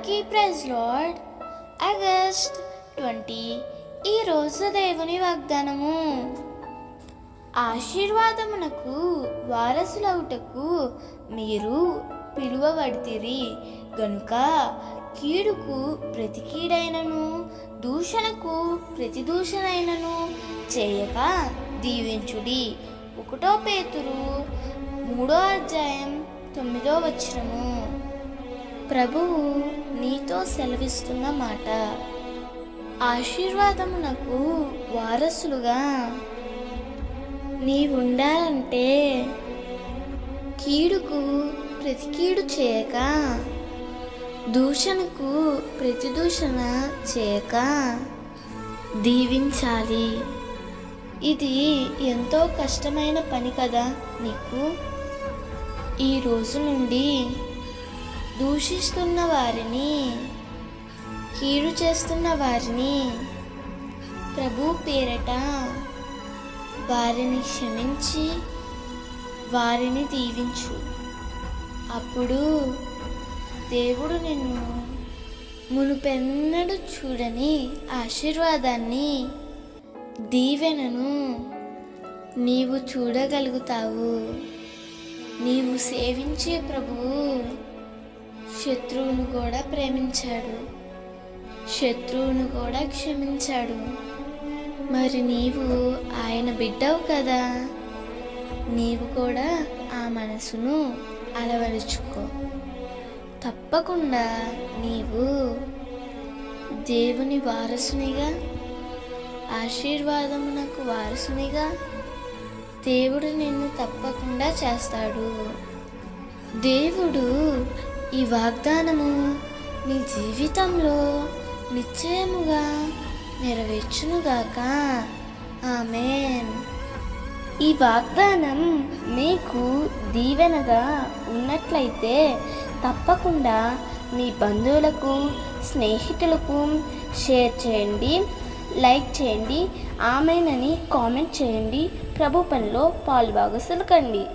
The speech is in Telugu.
అందరికీ ప్రైజ్ లార్డ్. ఆగస్ట్ 20 ఈరోజు దేవుని వాగ్దానము. ఆశీర్వాదమునకు వారసులవుటకు మీరు పిలువబడితిరి గనుక కీడుకు ప్రతి కీడైనను దూషణకు ప్రతి దూషణైనను చేయక దీవించుడి. 1 పేతురు 3:9 ప్రభువు నీతో సెలవిస్తున్న మాట. ఆశీర్వాదమునకు వారసులుగా నీవుండాలంటే కీడుకు ప్రతి కీడు చేయక దూషణకు ప్రతి దూషణ చేయక దీవించాలి. ఇది ఎంతో కష్టమైన పని కదా నీకు. ఈ రోజు నుండి దూషిస్తున్న వారిని, కీడు చేస్తున్న వారిని ప్రభు పేరట వారిని క్షమించి వారిని దీవించు. అప్పుడు దేవుడు నిన్ను మునుపెన్నడూ చూడని ఆశీర్వాదాన్ని, దీవెనను నీవు చూడగలుగుతావు. నీవు సేవించే ప్రభువు శత్రువును కూడా ప్రేమించాడు, శత్రువును కూడా క్షమించాడు. మరి నీవు ఆయన బిడ్డవు కదా, నీవు కూడా ఆ మనసును అలవరుచుకో. తప్పకుండా నీవు దేవుని వారసునిగా, ఆశీర్వాదమునకు వారసునిగా దేవుడు నిన్ను తప్పకుండా చేస్తాడు. దేవుడు ఈ వాగ్దానము నీ జీవితంలో నిశ్చయముగా నెరవేర్చునుగాక. ఆమేన్. ఈ వాగ్దానం మీకు దీవెనగా ఉన్నట్లయితే తప్పకుండా మీ బంధువులకు, స్నేహితులకు షేర్ చేయండి, లైక్ చేయండి, ఆమేన్ అని కామెంట్ చేయండి. ప్రభు పనిలో పాలుభాగస్తులు కండి.